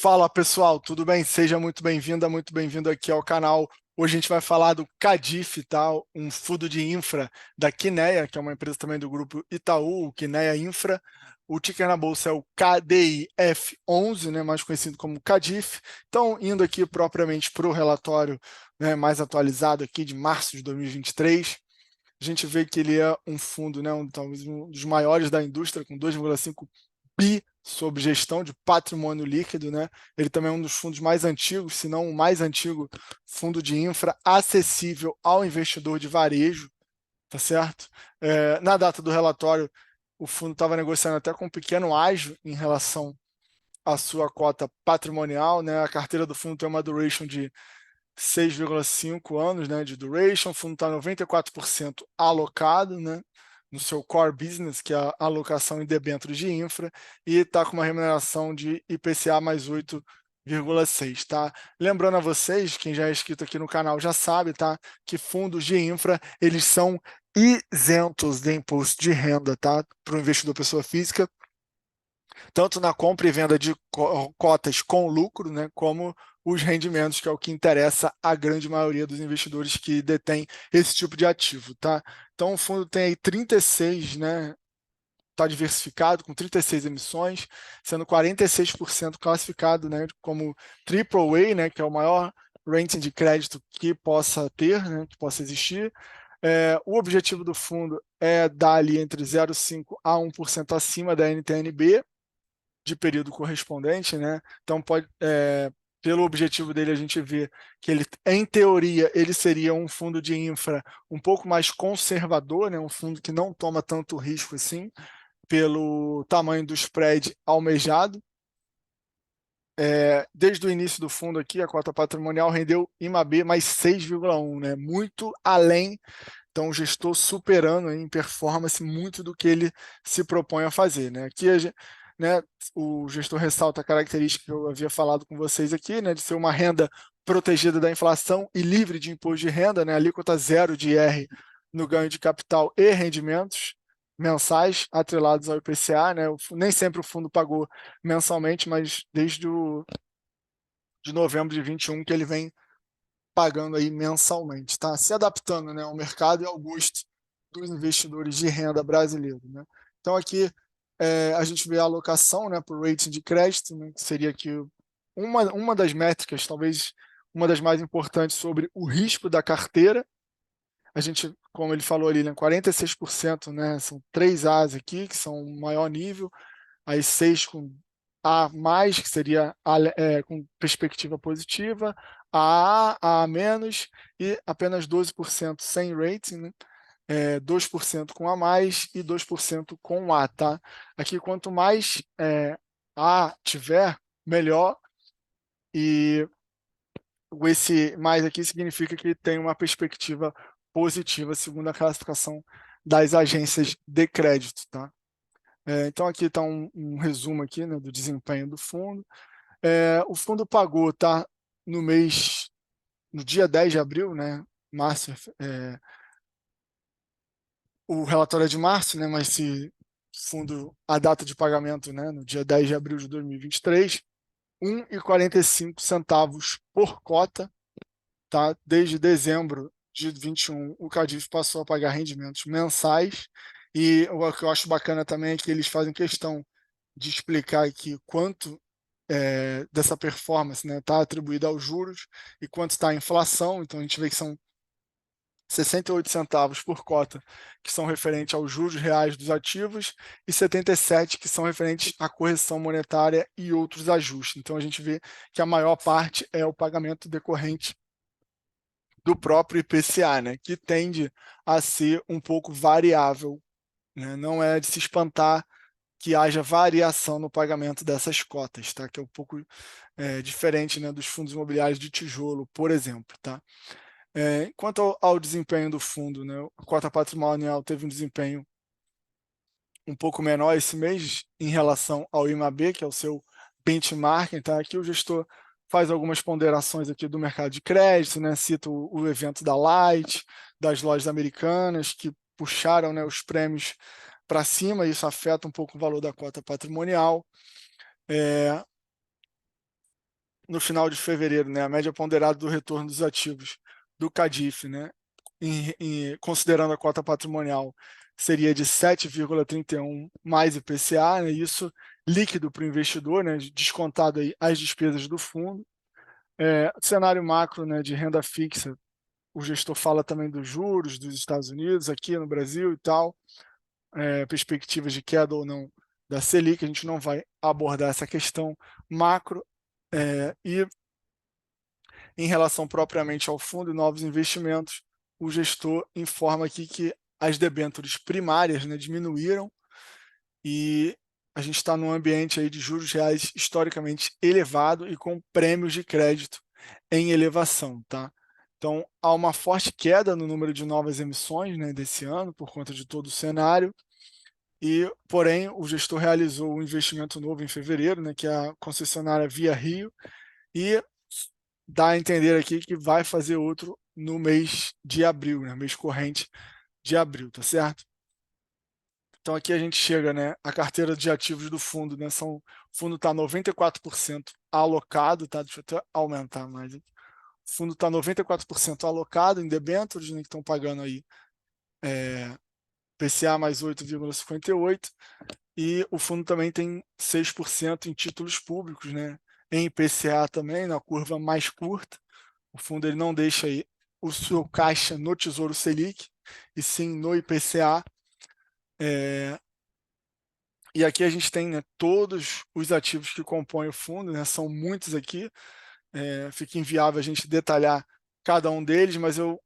Fala pessoal, tudo bem? Seja muito bem-vinda, muito bem-vindo aqui ao canal. Hoje a gente vai falar do Cadif, tá? Um fundo de infra da Quineia, que é uma empresa também do grupo Itaú, o Quineia Infra. O ticker na bolsa é o KDIF11, né, mais conhecido como Cadif. Então, indo aqui propriamente para o relatório, né, mais atualizado aqui de março de 2023, a gente vê que ele é um fundo, né, talvez um dos maiores da indústria, com 2,5 bi sob gestão de patrimônio líquido, né? Ele também é um dos fundos mais antigos, se não o mais antigo fundo de infra acessível ao investidor de varejo, tá certo? Na data do relatório, o fundo estava negociando até com um pequeno ágio em relação à sua cota patrimonial, né? A carteira do fundo tem uma duration de 6,5 anos, né, de duration, o fundo está 94% alocado, né, no seu core business, que é a alocação em debêntures de infra, e está com uma remuneração de IPCA mais 8,6, tá? Lembrando a vocês, quem já é inscrito aqui no canal já sabe, tá, que fundos de infra, eles são isentos de imposto de renda, tá, para o investidor pessoa física, tanto na compra e venda de cotas com lucro, né, como os rendimentos, que é o que interessa à grande maioria dos investidores que detêm esse tipo de ativo, tá? Então o fundo tem aí 36, né, está diversificado com 36 emissões, sendo 46% classificado, né, como AAA, né, que é o maior rating de crédito que possa ter, né, que possa existir. O objetivo do fundo é dar ali entre 0,5% a 1% acima da NTN-B, de período correspondente, né? Então pelo objetivo dele a gente vê que ele, em teoria, ele seria um fundo de infra um pouco mais conservador, né? Um fundo que não toma tanto risco assim, pelo tamanho do spread almejado. Desde o início do fundo aqui, a cota patrimonial rendeu IMAB mais 6,1, né? Muito além, então o gestor superando em performance muito do que ele se propõe a fazer, né? Aqui né, o gestor ressalta a característica que eu havia falado com vocês aqui, né, de ser uma renda protegida da inflação e livre de imposto de renda, né, alíquota zero de IR no ganho de capital e rendimentos mensais atrelados ao IPCA, né? Nem sempre o fundo pagou mensalmente, mas desde de novembro de 21 que ele vem pagando aí mensalmente, tá? Se adaptando, né, ao mercado e ao gosto dos investidores de renda brasileiros, né? Então aqui a gente vê a alocação, né, por rating de crédito, né, que seria aqui uma das métricas, talvez uma das mais importantes sobre o risco da carteira. A gente, como ele falou ali, né, 46%, né, são 3 As aqui, que são o maior nível, aí 6 com A mais, que seria com perspectiva positiva, a menos, e apenas 12% sem rating, né? 2% com A mais e 2% com A, tá? Aqui, quanto mais A tiver, melhor, e esse mais aqui significa que tem uma perspectiva positiva, segundo a classificação das agências de crédito, tá? Então aqui está um resumo aqui, né, do desempenho do fundo. O fundo pagou, tá, no dia 10 de abril, né, março, o relatório é de março, né, mas se fundo, a data de pagamento, né, no dia 10 de abril de 2023, 1,45 centavos por cota, tá? Desde dezembro de 21, o Cadif passou a pagar rendimentos mensais, e o que eu acho bacana também é que eles fazem questão de explicar aqui quanto dessa performance está atribuída aos juros e quanto está a inflação. Então a gente vê que são 68 centavos por cota, que são referentes aos juros reais dos ativos, e 77 que são referentes à correção monetária e outros ajustes. Então a gente vê que a maior parte é o pagamento decorrente do próprio IPCA, né, que tende a ser um pouco variável, né? Não é de se espantar que haja variação no pagamento dessas cotas, tá? Que é um pouco diferente, né, dos fundos imobiliários de tijolo, por exemplo, tá? Quanto ao desempenho do fundo, né, a cota patrimonial teve um desempenho um pouco menor esse mês em relação ao IMAB, que é o seu benchmark, tá? Aqui o gestor faz algumas ponderações aqui do mercado de crédito, né? Cita o evento da Light, das lojas americanas, que puxaram, né, os prêmios para cima, e isso afeta um pouco o valor da cota patrimonial. no final de fevereiro, né, a média ponderada do retorno dos ativos do CADIF, né, considerando a cota patrimonial, seria de 7,31 mais IPCA, né, isso líquido para o investidor, né, descontado aí as despesas do fundo. Cenário macro, né, de renda fixa, o gestor fala também dos juros dos Estados Unidos, aqui no Brasil e tal, perspectivas de queda ou não da Selic, a gente não vai abordar essa questão macro, e em relação propriamente ao fundo e novos investimentos, o gestor informa aqui que as debêntures primárias, né, diminuíram e a gente está num ambiente aí de juros reais historicamente elevado e com prêmios de crédito em elevação, tá? Então, há uma forte queda no número de novas emissões, né, desse ano, por conta de todo o cenário, porém, o gestor realizou um investimento novo em fevereiro, né, que é a concessionária Via Rio, e dá a entender aqui que vai fazer outro no mês de abril, né, mês corrente de abril, tá certo? Então aqui a gente chega, né, a carteira de ativos do fundo, né, o fundo está 94% alocado, tá? Deixa eu até aumentar mais aqui. O fundo está 94% alocado em debêntures, né, que estão pagando aí PCA mais 8,58, e o fundo também tem 6% em títulos públicos, né, em IPCA também, na curva mais curta. O fundo ele não deixa aí o seu caixa no Tesouro Selic, e sim no IPCA. E aqui a gente tem, né, todos os ativos que compõem o fundo, né, são muitos aqui, fica inviável a gente detalhar cada um deles, mas eu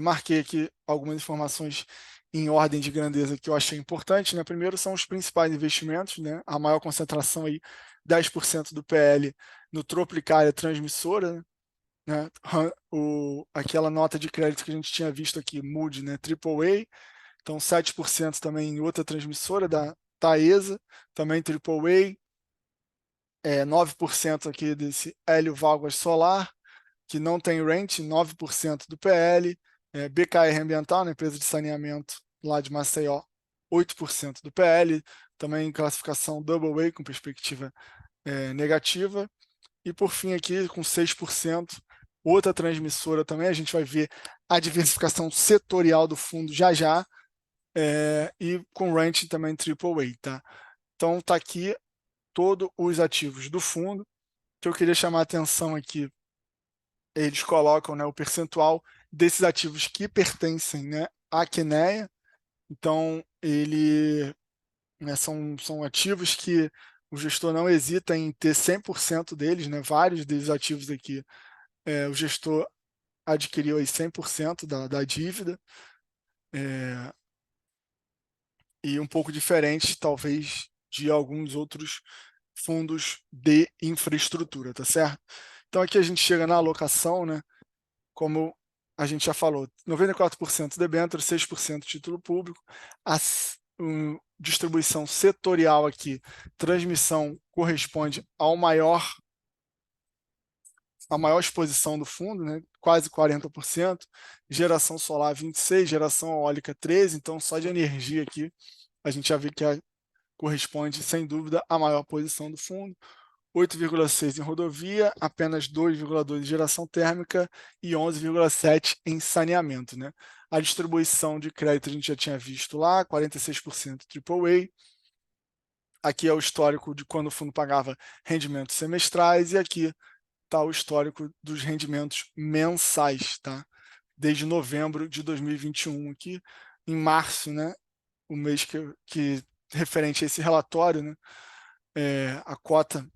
marquei aqui algumas informações em ordem de grandeza que eu achei importante, né? Primeiro são os principais investimentos, né? A maior concentração aí, 10% do PL no Tropicália Transmissora, né? Aquela nota de crédito que a gente tinha visto aqui, Moody, né? AAA, então 7% também em outra transmissora da Taesa, também AAA, 9% aqui desse Hélio Valgas Solar, que não tem rent, 9% do PL, BKR Ambiental, né, empresa de saneamento lá de Maceió, 8% do PL, também em classificação Double A, com perspectiva negativa, e por fim aqui com 6%, outra transmissora também, a gente vai ver a diversificação setorial do fundo já já, e com rent também AAA, tá? Então tá aqui todos os ativos do fundo, que eu queria chamar a atenção aqui, eles colocam, né, o percentual desses ativos que pertencem, né, à Quineia. Então, né, são ativos que o gestor não hesita em ter 100% deles, né, vários desses ativos aqui, o gestor adquiriu aí 100% da dívida, e um pouco diferente, talvez, de alguns outros fundos de infraestrutura, tá certo? Então, aqui a gente chega na alocação, né, como a gente já falou, 94% debênture, 6% título público, a distribuição setorial aqui, transmissão corresponde à maior exposição do fundo, né? Quase 40%, geração solar 26%, geração eólica 13%, então só de energia aqui a gente já vê que corresponde, sem dúvida, à maior posição do fundo. 8,6 em rodovia, apenas 2,2 em geração térmica e 11,7 em saneamento, né? A distribuição de crédito a gente já tinha visto lá, 46% AAA. Aqui é o histórico de quando o fundo pagava rendimentos semestrais e aqui está o histórico dos rendimentos mensais, tá? Desde novembro de 2021 aqui, em março, né? O mês que referente a esse relatório, né? A cota,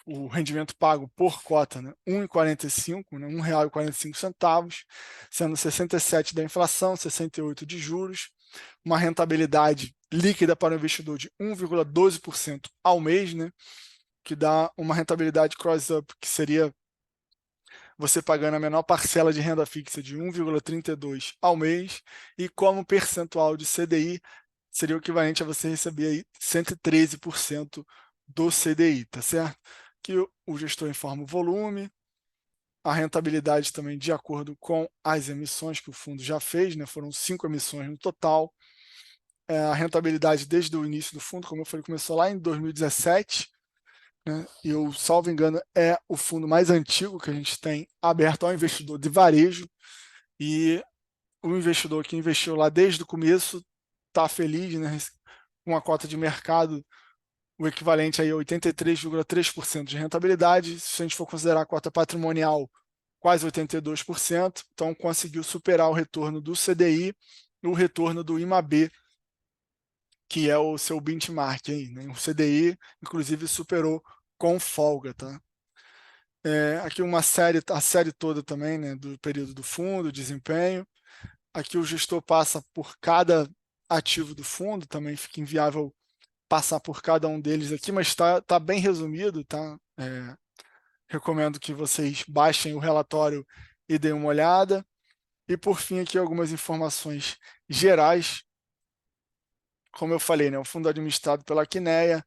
o rendimento pago por cota, né, 1,45, né, R$ 1,45, sendo 67 da inflação, 68 de juros, uma rentabilidade líquida para o investidor de 1,12% ao mês, né, que dá uma rentabilidade cross-up, que seria você pagando a menor parcela de renda fixa de 1,32 ao mês, e como percentual de CDI, seria o equivalente a você receber aí 113% do CDI, tá certo? Que o gestor informa o volume, a rentabilidade também de acordo com as emissões que o fundo já fez, né? Foram 5 emissões no total. A rentabilidade desde o início do fundo, como eu falei, começou lá em 2017, né? E eu, salvo engano, é o fundo mais antigo que a gente tem aberto ao investidor de varejo, e o investidor que investiu lá desde o começo está feliz, né? Com a cota de mercado, o equivalente aí a 83,3% de rentabilidade. Se a gente for considerar a cota patrimonial, quase 82%, então conseguiu superar o retorno do CDI e o retorno do IMAB, que é o seu benchmark aí, né? O CDI, inclusive, superou com folga, tá? Aqui uma série, a série toda também, né, do período do fundo, desempenho. Aqui o gestor passa por cada ativo do fundo, também fica inviável passar por cada um deles aqui, mas tá bem resumido, tá? Recomendo que vocês baixem o relatório e deem uma olhada. E por fim, aqui algumas informações gerais. Como eu falei, né, o fundo é administrado pela Quineia,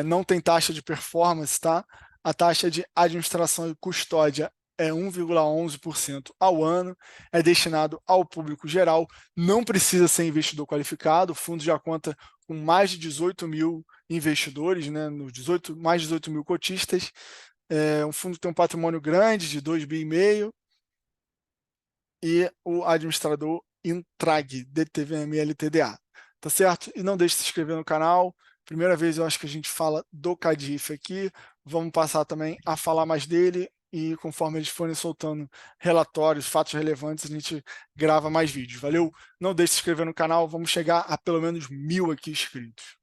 não tem taxa de performance, tá? A taxa de administração e custódia é 1,11% ao ano, é destinado ao público geral, não precisa ser investidor qualificado, o fundo já conta com mais de 18 mil investidores, né, mais de 18 mil cotistas, um fundo que tem um patrimônio grande de 2,5 bi, e o administrador Intrag, DTVM LTDA. Tá certo? E não deixe de se inscrever no canal. Primeira vez eu acho que a gente fala do Cadif aqui. Vamos passar também a falar mais dele, e conforme eles forem soltando relatórios, fatos relevantes, a gente grava mais vídeos. Valeu? Não deixe de se inscrever no canal. Vamos chegar a pelo menos 1.000 aqui inscritos.